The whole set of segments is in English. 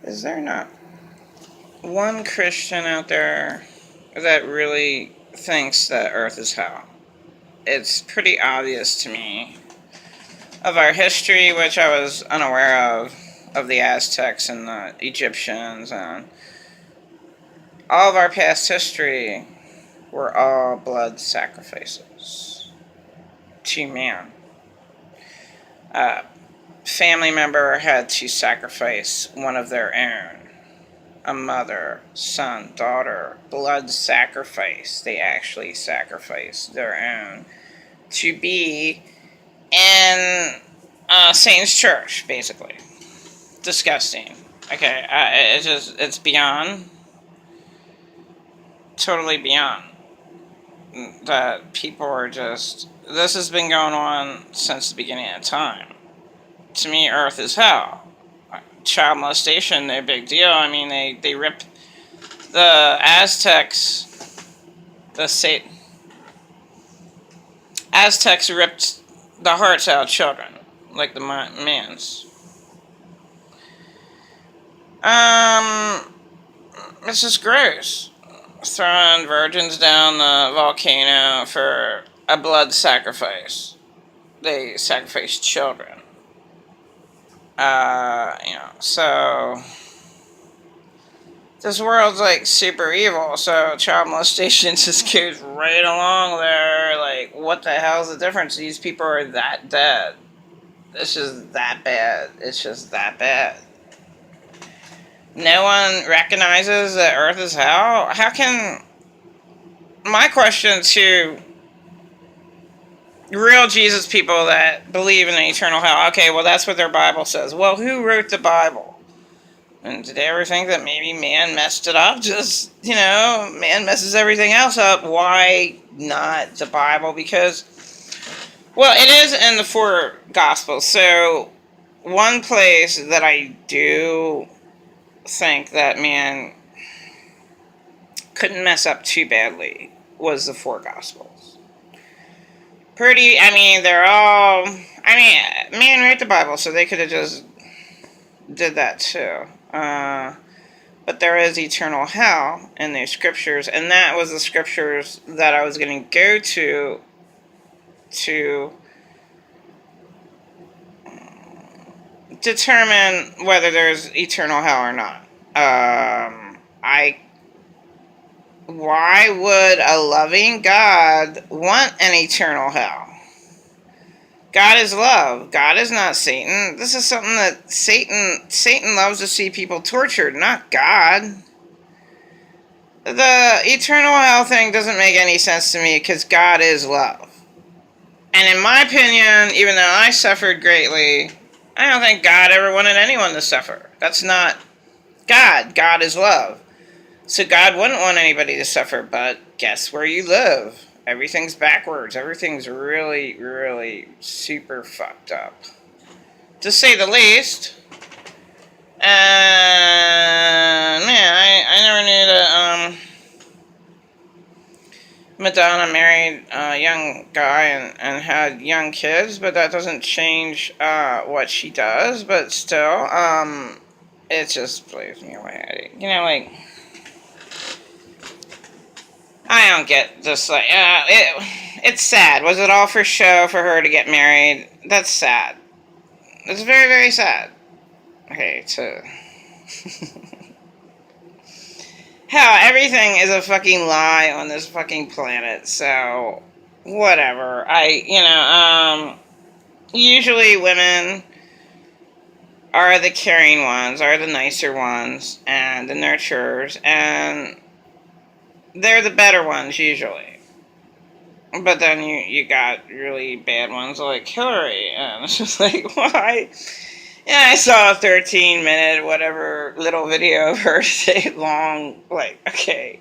Is there not one Christian out there that really thinks that Earth is hell? It's pretty obvious to me of our history, which I was unaware of the Aztecs and the Egyptians, and all of our past history were all blood sacrifices to man. A family member had to sacrifice one of their own. A mother, son, daughter, blood sacrifice. They actually sacrificed their own to be in Satan's church, basically. Disgusting. Okay, it's beyond, totally beyond, that people are just, this has been going on since the beginning of time. To me, Earth is hell. Child molestation, no big deal. I mean, they ripped the Aztecs, Aztecs ripped the hearts out of children, like the Mayans. It's just gross. Throwing virgins down the volcano for a blood sacrifice. They sacrifice children. So this world's like super evil, so child molestation just goes right along there. Like, what the hell's the difference? These people are that dead. It's just that bad. It's just that bad. No one recognizes that Earth is hell? How can... My question to real Jesus people that believe in an eternal hell, okay, well, that's what their Bible says. Well, who wrote the Bible? And did they ever think that maybe man messed it up? Just, man messes everything else up. Why not the Bible? Because, well, it is in the four Gospels. So, one place that I do think that man couldn't mess up too badly was the four Gospels. They're all... man wrote the Bible, so they could have just did that too. But there is eternal hell in the scriptures, and that was the scriptures that I was going to go to determine whether there's eternal hell or not. Why would a loving God want an eternal hell? God is love. God is not Satan. This is something that Satan loves to see people tortured, not God. The eternal hell thing doesn't make any sense to me because God is love. And in my opinion, even though I suffered greatly, I don't think God ever wanted anyone to suffer. That's not God. God is love. So God wouldn't want anybody to suffer, but guess where you live? Everything's backwards. Everything's really, really super fucked up, to say the least. And man, I never knew that Madonna married a young guy and had young kids, but that doesn't change what she does. But still, it just blows me away. I don't get this, it's sad. Was it all for show for her to get married? That's sad. It's very, very sad. Okay, hell, everything is a fucking lie on this fucking planet, so, whatever. Usually women are the caring ones, are the nicer ones, and the nurturers, and they're the better ones, usually. But then you got really bad ones like Hillary, and it's just like, why? Yeah, I saw a 13-minute, whatever, little video of her today long, like, okay,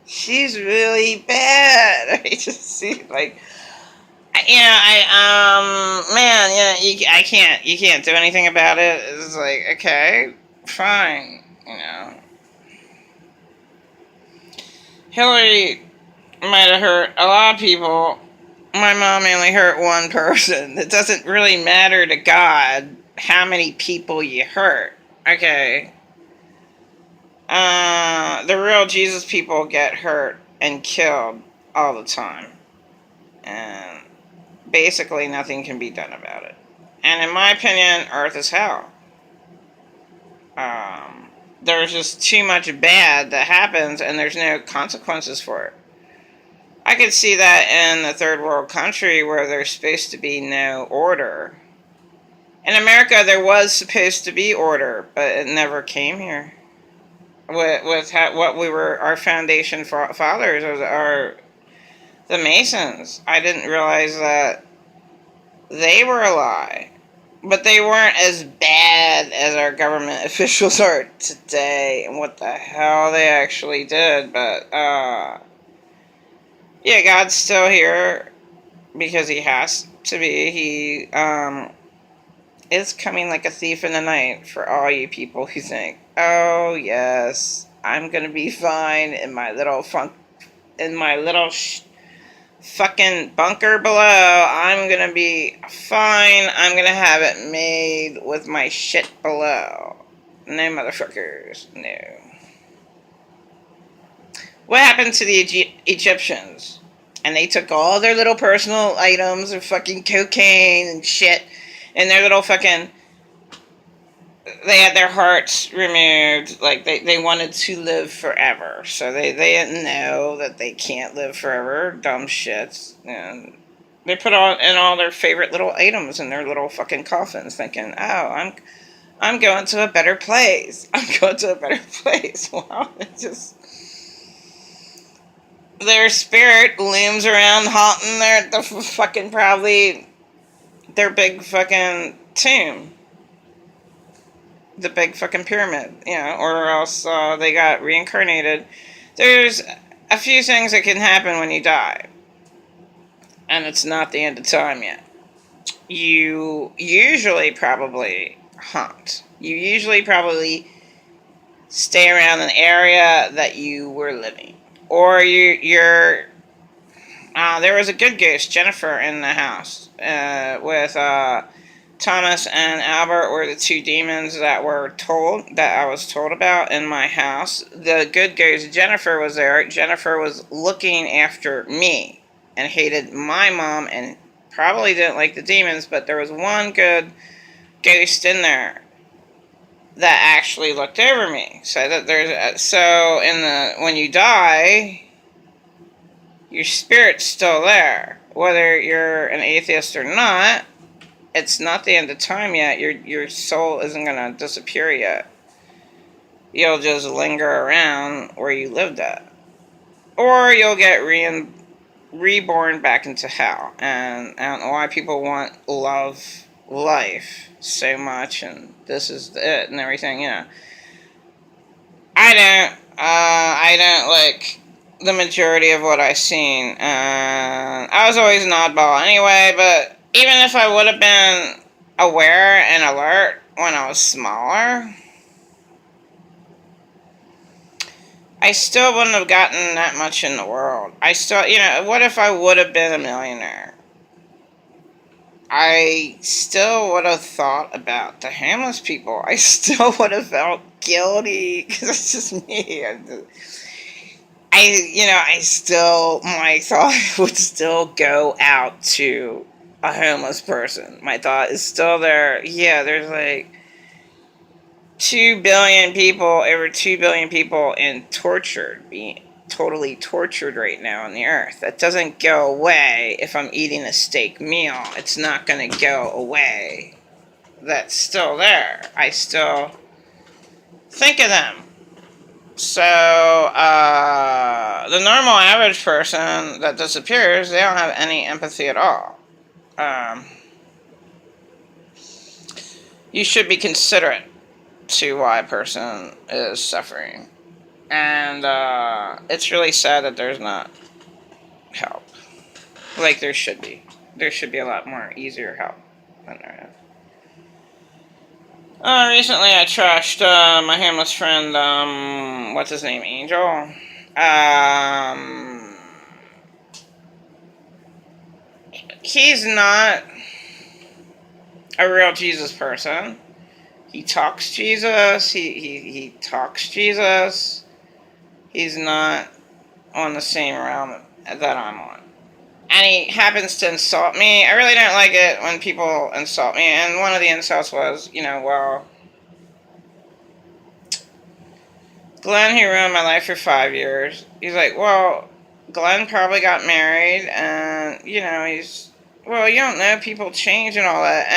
she's really bad. I just see, like, you can't do anything about it. It's like, okay, fine, Hillary might have hurt a lot of people. My mom only hurt one person. It doesn't really matter to God how many people you hurt. Okay. The real Jesus people get hurt and killed all the time. And basically nothing can be done about it. And in my opinion, Earth is hell. There's just too much bad that happens and there's no consequences for it. I could see that in a third world country where there's supposed to be no order. In America, there was supposed to be order, but it never came here. With what we were, our foundation fathers, the Masons. I didn't realize that they were a lie. But they weren't as bad as our government officials are today, and what the hell they actually did. But, yeah, God's still here because he has to be. He, is coming like a thief in the night for all you people who think, oh, yes, I'm gonna be fine in my little fucking bunker below. I'm gonna be fine. I'm gonna have it made with my shit below. No, motherfuckers. No. What happened to the Egyptians? And they took all their little personal items of fucking cocaine and shit, and their little fucking... They had their hearts removed. Like, they wanted to live forever. So they didn't know that they can't live forever. Dumb shits. And they put in all their favorite little items in their little fucking coffins, thinking, oh, I'm going to a better place. I'm going to a better place. Well, it's just... Their spirit looms around haunting the fucking, probably, their big fucking tomb. The big fucking pyramid, or else they got reincarnated. There's a few things that can happen when you die. And it's not the end of time yet. You usually probably haunt. You usually probably stay around an area that you were living. Or you're... there was a good ghost, Jennifer, in the house. With... Thomas and Albert were the two demons that I was told about in my house. The good ghost, Jennifer, was there. Jennifer was looking after me and hated my mom and probably didn't like the demons, but there was one good ghost in there that actually looked over me. So that when you die, your spirit's still there, whether you're an atheist or not. It's not the end of time yet. Your soul isn't going to disappear yet. You'll just linger around where you lived at. Or you'll get reborn back into hell. And I don't know why people want life so much, and this is it and everything, I don't like the majority of what I've seen. I was always an oddball anyway, but even if I would have been aware and alert when I was smaller, I still wouldn't have gotten that much in the world. I still, what if I would have been a millionaire? I still would have thought about the homeless people. I still would have felt guilty, because it's just me. My thought would still go out to a homeless person. My thought is still there. Yeah, there's like 2 billion people, over 2 billion people being totally tortured right now on the earth. That doesn't go away if I'm eating a steak meal. It's not going to go away. That's still there. I still think of them. So, the normal average person that disappears, they don't have any empathy at all. You should be considerate to why a person is suffering. And it's really sad that there's not help. Like there should be. There should be a lot more easier help than there is. Recently I trashed my homeless friend, what's his name, Angel? He's not a real Jesus person. He talks Jesus. He talks Jesus. He's not on the same realm that I'm on. And he happens to insult me. I really don't like it when people insult me. And one of the insults was, well, Glenn, he ruined my life for 5 years. He's like, well, Glenn probably got married, and, well, you don't know, people change and all that.